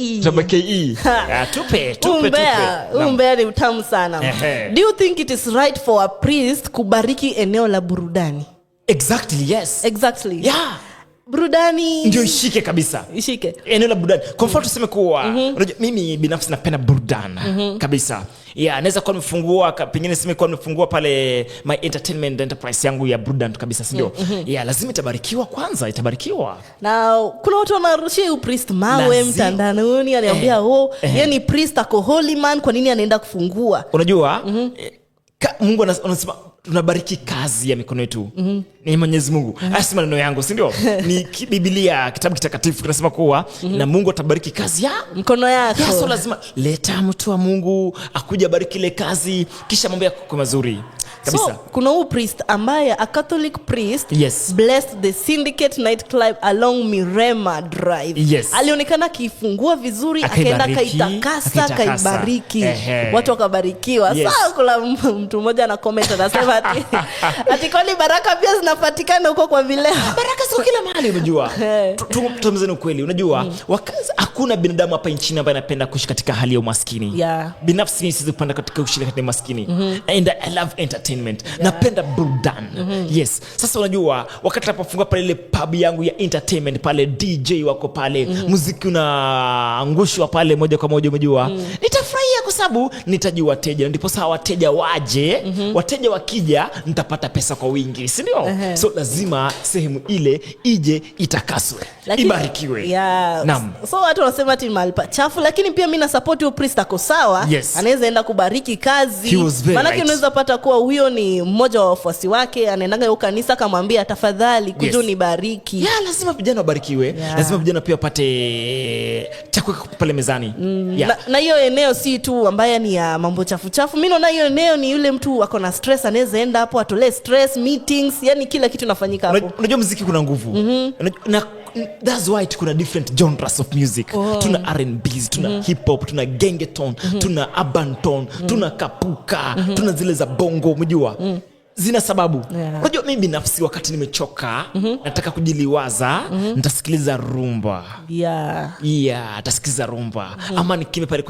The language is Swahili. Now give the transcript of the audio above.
KE. Tutabaki KE. Tupe. Umbea ni utamu sana. Do you think it is right for a priest kubariki eneo la burudani? Exactly, yes. Exactly. Yeah. Burudani ndio ishike kabisa. Ishike. Eneo la burudani. Kwa mfano tuseme kuwa unajua mimi binafsi napenda burudani kabisa. Yeah, naweza kuwa nimefungua pengine sema kwa nimefungua pale my entertainment enterprise yangu ya burudani kabisa, sio? Yeah, lazima itabarikiwa kwanza, itabarikiwa. Na kuna watu wanarushia priest mawe mtandaoni, aliambia yeye ni priest ako holy man, kwa nini anaenda kufungua? Unajua Mungu anasema tunabariki kazi ya mikono yetu. Ni Mwenyezi Mungu. Asi maneno yangu, si ndio? Ni Biblia, kitabu kitakatifu kinasema kuwa na Mungu atabariki kazi ya mkono yako. So lazima leta mtu wa Mungu akuja bariki ile kazi, kisha mambo yako mazuri kabisa. So kuna priest ambaye a Catholic priest, yes, blessed the Syndicate nightclub along Mirema Drive. Yes. Alionekana kifungua vizuri, akaenda kaitakasa, kaibariki. Watu wakabarikiwa. Yes. Sasa kuna mtu mmoja na comment anasema ati kwani baraka pia zinapatikana huko kwa vile baraka sio kila mahali, unajua. Tumzeni ukweli, unajua hakuna binadamu hapa nchini ambaye anapenda kuishi katika hali ya umaskini. Yeah. Binafsi mimi siwezi kupenda katika kuishi katika umaskini. And I love entertainment. Yeah. Napenda burudani. Yes. Sasa unajua wakati napofungua pale ile pub yangu ya entertainment pale, DJ wako pale, muziki unaangushwa pale moja kwa moja, unajua nitafurahia kwa sababu nitajua wateja, ndipo sawa wateja waje. Wateja wakija nitapata pesa kwa wingi, si ndio? So lazima sehemu ile ije itakaswe, ibarikiwe. Yeah. Naam. So watu wanasema ati mahali pachafu, lakini pia mimi na support huyo priest ako sawa. Yes. Anaweza enda kubariki kazi. Maana right. Unaweza pata kuwa huyo ni mmoja wa wafuasi wake, anaendaga huko kanisa akamwambia tafadhali kuja unibariki. Yeah, lazima vijana wabarikiwe. Yeah. Lazima vijana pia wapate chakula pale mezani. Yeah. Na hiyo eneo si tu ambaye ni ya mambo chafu. Mimi naona hiyo eneo ni yule mtu ako na stress, anaweza enda hapo atolee stress, meetings, yani kila kitu nafanyika hapo. Unajua muziki kuna nguvu. Na that's why kuna different genres of music. Tuna R&B, tuna hip hop, tuna gengeton, tuna urban tone, tuna kapuka, tuna zile za bongo, unajua. Zina sababu. Unajua mimi binafsi wakati nimechoka, nataka kujiliwaza, nitasikiliza rumba. Yeah. Nitasikiliza rumba. Ama nikime pale